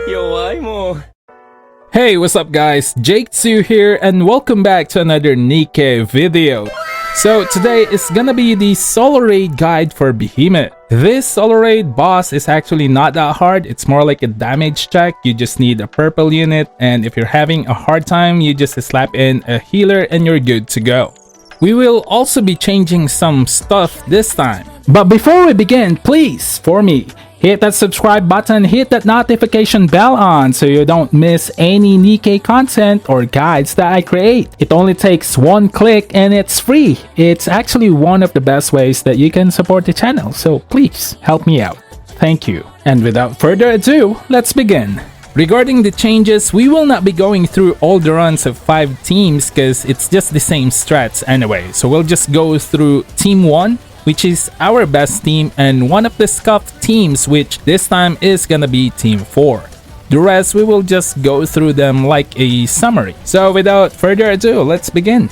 弱いもう。 Hey, what's up guys? Jake Tsu here and welcome back to another NIKKE video. So today is gonna be the solo raid guide for Behemoth. This solo raid boss is actually not that hard. It's more like a damage check. You just need a purple unit, and if you're having a hard time, you just slap in a healer and you're good to go. We will also be changing some stuff this time. But before we begin, please, for me, hit that subscribe button, hit that notification bell on so you don't miss any NIKKE content or guides that I create. It only takes one click and it's free. It's actually one of the best ways that you can support the channel, so please help me out. Thank you. And without further ado, let's begin. Regarding the changes, we will not be going through all the runs of 5 teams because it's just the same strats anyway. So we'll just go through Team 1, which is our best team, and one of the scuffed teams, which this time is gonna be Team 4. The rest, we will just go through them like a summary. So without further ado, let's begin.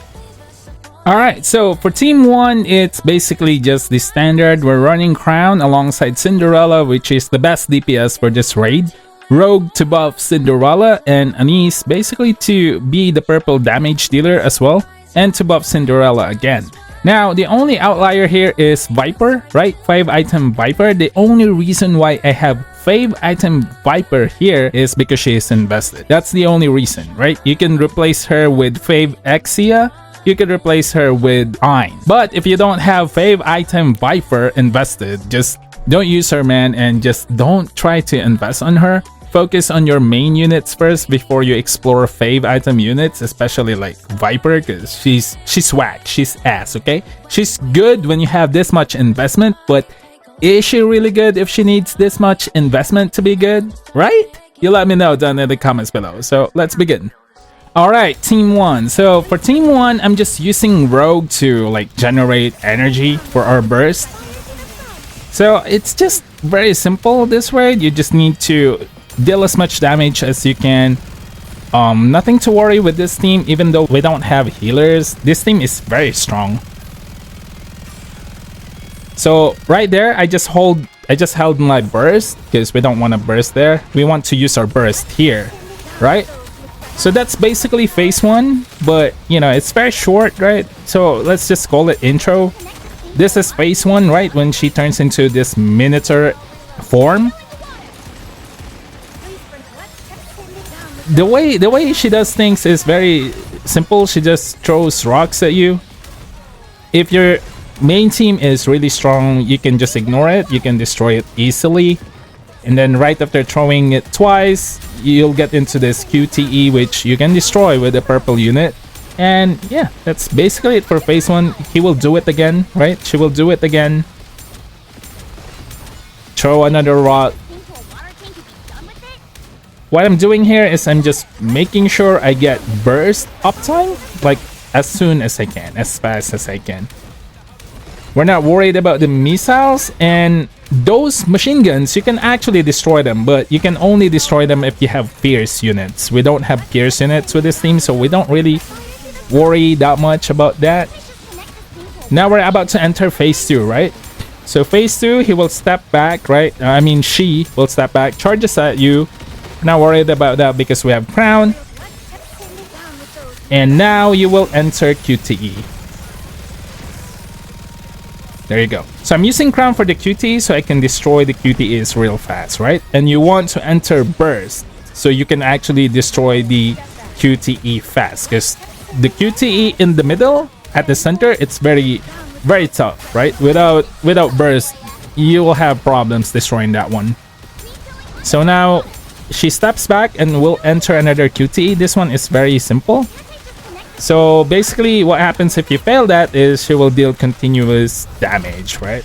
Alright, so for Team 1, it's basically just the standard. We're running Crown alongside Cinderella, which is the best DPS for this raid. Rogue to buff Cinderella, and Anise basically to be the purple damage dealer as well, and to buff Cinderella again. Now, the only outlier here is Viper, right? 5 item Viper. The only reason why I have 5 item Viper here is because she is invested. That's the only reason, right? You can replace her with 5 Exia. You could replace her with Ein. But if you don't have 5 item Viper invested, just don't use her, man, and just don't try to invest on her. Focus on your main units first before you explore 5 item units, especially like Viper, because she's whack, she's ass, okay? She's good when you have this much investment, but is she really good if she needs this much investment to be good, right? You let me know down in the comments below. So let's begin. Alright, Team 1. So for Team 1, I'm just using Rogue to like generate energy for our burst. So it's just very simple this way. You just need to deal as much damage as you can. Nothing to worry with this team, even though we don't have healers. This team is very strong. So right there, I just held my burst because we don't want to burst there. We want to use our burst here, right? So that's basically phase 1, but you know, it's very short, right? So let's just call it intro. This is phase 1, right? When she turns into this miniature form. The way she does things is very simple. She just throws rocks at you. If your main team is really strong, you can just ignore it. You can destroy it easily. And then right after throwing it twice, you'll get into this QTE, which you can destroy with a purple unit. And yeah, that's basically it for phase 1. He will do it again, right? She will do it again. Throw another rock. What I'm doing here is I'm just making sure I get burst uptime like as soon as I can, as fast as I can. We're not worried about the missiles, and those machine guns, you can actually destroy them, but you can only destroy them if you have fierce units. We don't have fierce units with this team, so we don't really worry that much about that. Now we're about to enter phase 2, right? So phase 2, he will step back, right? I mean, she will step back, charges at you. Not worried about that because we have Crown. And now you will enter QTE. There you go. So I'm using Crown for the QTE so I can destroy the QTEs real fast, right? And you want to enter Burst so you can actually destroy the QTE fast, because the QTE in the middle at the center, it's very tough, right? Without Burst, you will have problems destroying that one. So now she steps back and will enter another QTE. This one is very simple. So basically what happens if you fail that is she will deal continuous damage, right?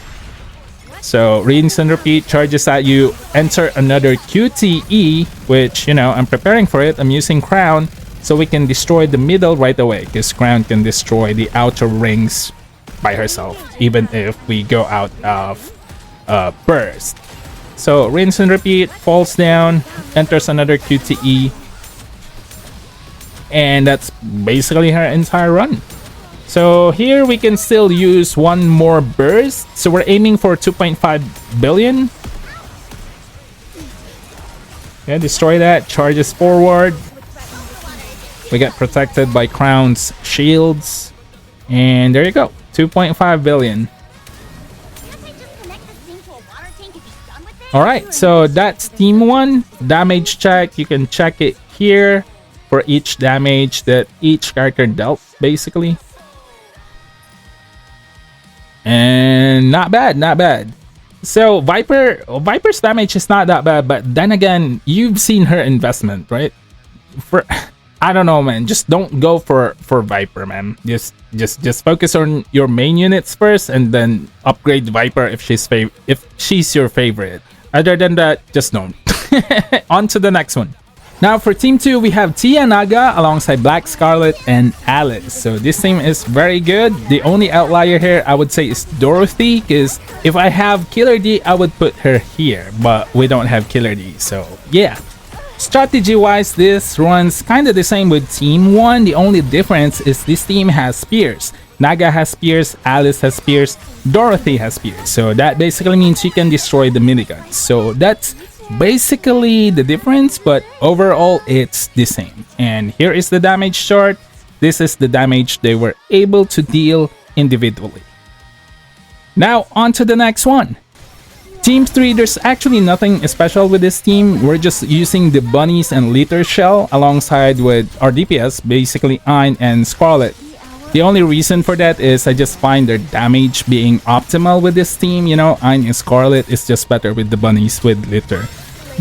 So rinse and repeat, charges at you, enter another QTE, which, you know, I'm preparing for it. I'm using Crown so we can destroy the middle right away, because Crown can destroy the outer rings by herself, even if we go out of burst. So rinse and repeat, falls down, enters another QTE, and that's basically her entire run. So here we can still use one more burst. So we're aiming for 2.5 billion. Yeah, destroy that. Charges forward. We get protected by Crown's shields. And there you go. 2.5 billion. Alright, so that's team 1. Damage check. You can check it here for each damage that each character dealt, basically. And not bad, not bad. So Viper's damage is not that bad, but then again, you've seen her investment, right? For I don't know, man. Just don't go for Viper, man. Just focus on your main units first, and then upgrade Viper if she's your favorite. Other than that, just don't. On to the next one. Now for team 2, we have Tia Naga alongside Black Scarlet and Alice. So this team is very good. The only outlier here I would say is Dorothy, because if I have Killer D, I would put her here, but we don't have Killer D, so yeah. Strategy wise, this runs kind of the same with team 1. The only difference is this team has spears. Naga has spears, Alice has spears, Dorothy has spears. So that basically means you can destroy the miniguns. So that's basically the difference, but overall it's the same. And here is the damage chart. This is the damage they were able to deal individually. Now on to the next one. Team 3, there's actually nothing special with this team. We're just using the bunnies and litter shell alongside with our DPS, basically Ein and Scarlet. The only reason for that is I just find their damage being optimal with this team. You know, Ein and Scarlet is just better with the bunnies with litter.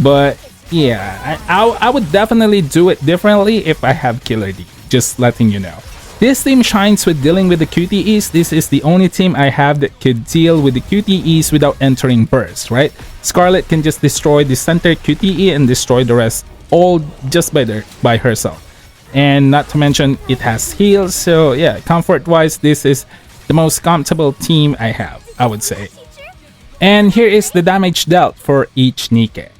But yeah, I would definitely do it differently if I have Killer D. Just letting you know. This team shines with dealing with the QTEs. This is the only team I have that could deal with the QTEs without entering burst, right? Scarlet can just destroy the center QTE and destroy the rest all just by herself. And not to mention it has heals, so yeah, comfort wise this is the most comfortable team I have, I would say. And here is the damage dealt for each NIKKE.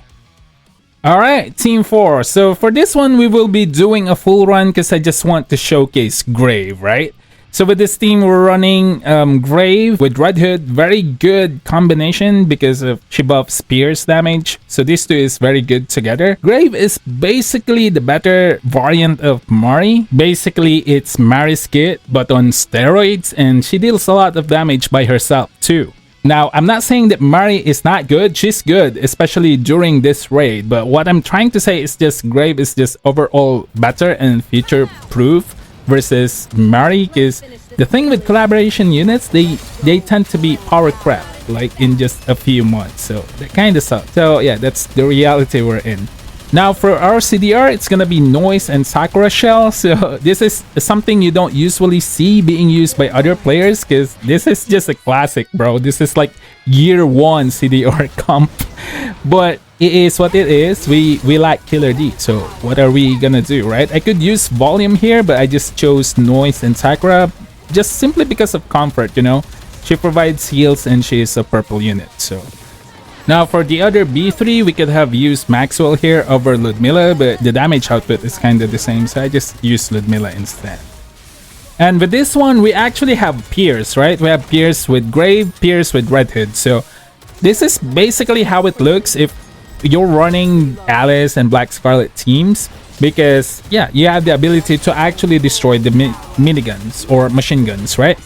Alright, team 4. So for this one we will be doing a full run because I just want to showcase Grave, right? So with this team we're running Grave with Red Hood. Very good combination because of she buffs spears damage. So these two is very good together. Grave is basically the better variant of Mari. Basically it's Mari's kit but on steroids, and she deals a lot of damage by herself too. Now, I'm not saying that Mari is not good. She's good, especially during this raid. But what I'm trying to say is just Grave is just overall better and future-proof versus Mari. Because the thing with collaboration units, they tend to be power crap, like in just a few months. So that kind of sucks. So yeah, that's the reality we're in. Now for our CDR, it's gonna be Noise and Sakura Shell. So this is something you don't usually see being used by other players because this is just a classic, bro. This is like year 1 CDR comp. But it is what it is. We lack Killer D, so what are we gonna do, right? I could use Volume here, but I just chose Noise and Sakura just simply because of comfort, you know. She provides heals and she is a purple unit, so. Now for the other B3, we could have used Maxwell here over Ludmilla, but the damage output is kind of the same, so I just used Ludmilla instead. And with this one, we actually have Pierce, right? We have Pierce with Grave, Pierce with Red Hood. So this is basically how it looks if you're running Alice and Black Scarlet teams, because yeah, you have the ability to actually destroy the miniguns or machine guns, right?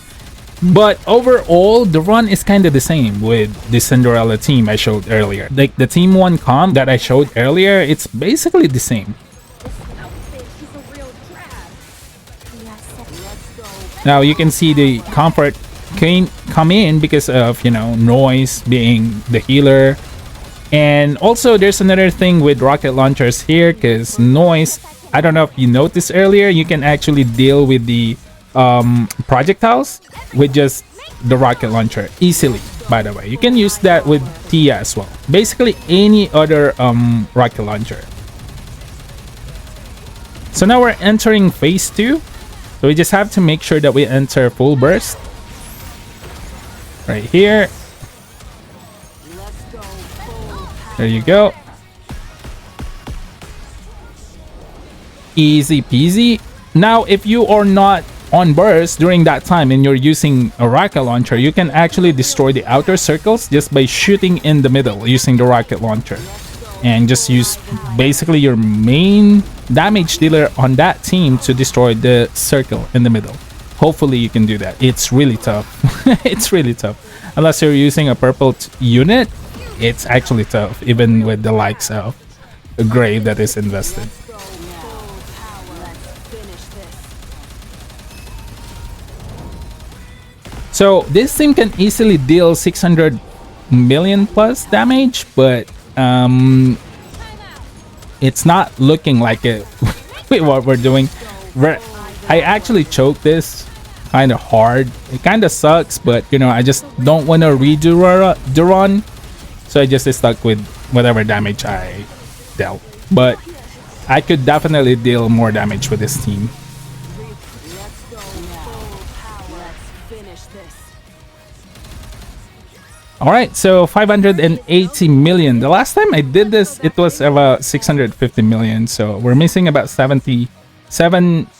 But overall, the run is kind of the same with the Cinderella team I showed earlier. Like the Team 1 comp that I showed earlier, it's basically the same. Now you can see the comfort can come in because of, you know, Noise being the healer. And also there's another thing with rocket launchers here because Noise, I don't know if you noticed earlier, you can actually deal with the projectiles with just the rocket launcher easily. By the way, you can use that with Tia as well, basically any other rocket launcher. So now we're entering phase 2, so we just have to make sure that we enter full burst right here. There you go, easy peasy. Now if you are not on burst during that time and you're using a rocket launcher, you can actually destroy the outer circles just by shooting in the middle using the rocket launcher. and just use basically your main damage dealer on that team to destroy the circle in the middle. Hopefully you can do that. It's really tough. It's really tough. Unless you're using a purple unit, it's actually tough, even with the likes of a grave that is invested. So this team can easily deal 600 million plus damage, but it's not looking like it with what we're doing. I actually choked this kind of hard. It kind of sucks, but you know, I just don't want to redo the run, so I just stuck with whatever damage I dealt. But I could definitely deal more damage with this team. Alright, so 580 million. The last time I did this, it was about 650 million. So we're missing about 70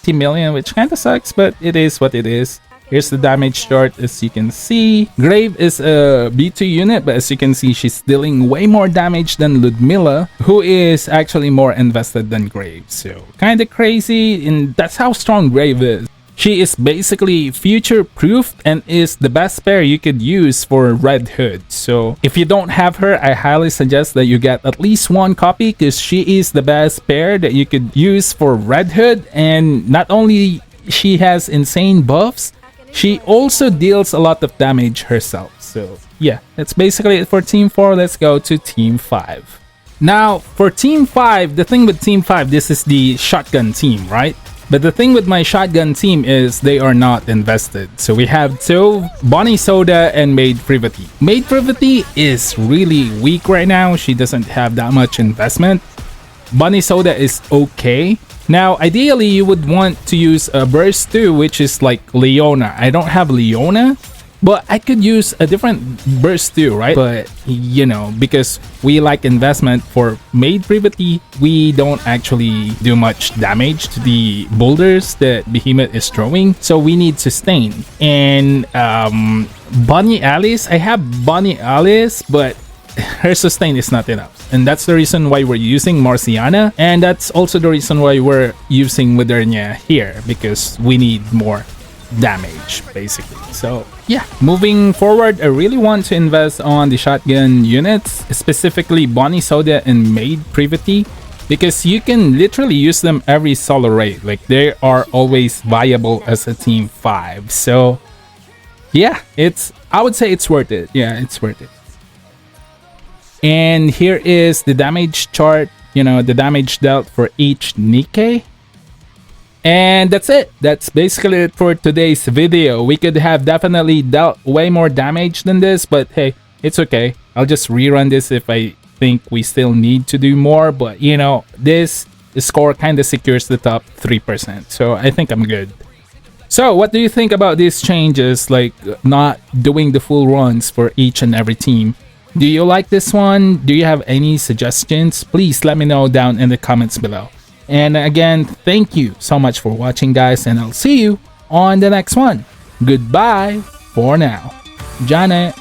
million, which kind of sucks, but it is what it is. Here's the damage chart, as you can see. Grave is a B2 unit, but as you can see, she's dealing way more damage than Ludmilla, who is actually more invested than Grave. So kind of crazy, and that's how strong Grave is. She is basically future-proofed and is the best pair you could use for Red Hood. So if you don't have her, I highly suggest that you get at least one copy, because she is the best pair that you could use for Red Hood. And not only she has insane buffs, she also deals a lot of damage herself. So yeah, that's basically it for Team 4. Let's go to Team 5. Now for Team 5, the thing with Team 5, this is the shotgun team, right? But the thing with my shotgun team is they are not invested. So we have THUR, Bonnie Soda, and Maid Privity. Maid Privity is really weak right now. She doesn't have that much investment. Bonnie Soda is okay. Now, ideally, you would want to use a Burst 2, which is like Leona. I don't have Leona, but I could use a different Burst 2, right? But, you know, because we like investment for Maid Privity, we don't actually do much damage to the boulders that Behemoth is throwing. So we need sustain. And Bunny Alice, I have Bunny Alice, but her sustain is not enough. And that's the reason why we're using Marciana. And that's also the reason why we're using Modernia here, because we need more damage, basically. So yeah, moving forward, I really want to invest on the shotgun units, specifically Bonnie Soda and Maid Privity, because you can literally use them every solo raid. Like, they are always viable as a Team 5. So yeah, I would say it's worth it. Yeah, it's worth it. And here is the damage chart, you know, the damage dealt for each NIKKE. And that's it. That's basically it for today's video. We could have definitely dealt way more damage than this, but hey, it's okay. I'll just rerun this if I think we still need to do more. But you know, this score kind of secures the top 3%. So I think I'm good. So what do you think about these changes, like not doing the full runs for each and every team? Do you like this one? Do you have any suggestions? Please let me know down in the comments below. And again, thank you so much for watching, guys, and I'll see you on the next one. Goodbye for now. Janet.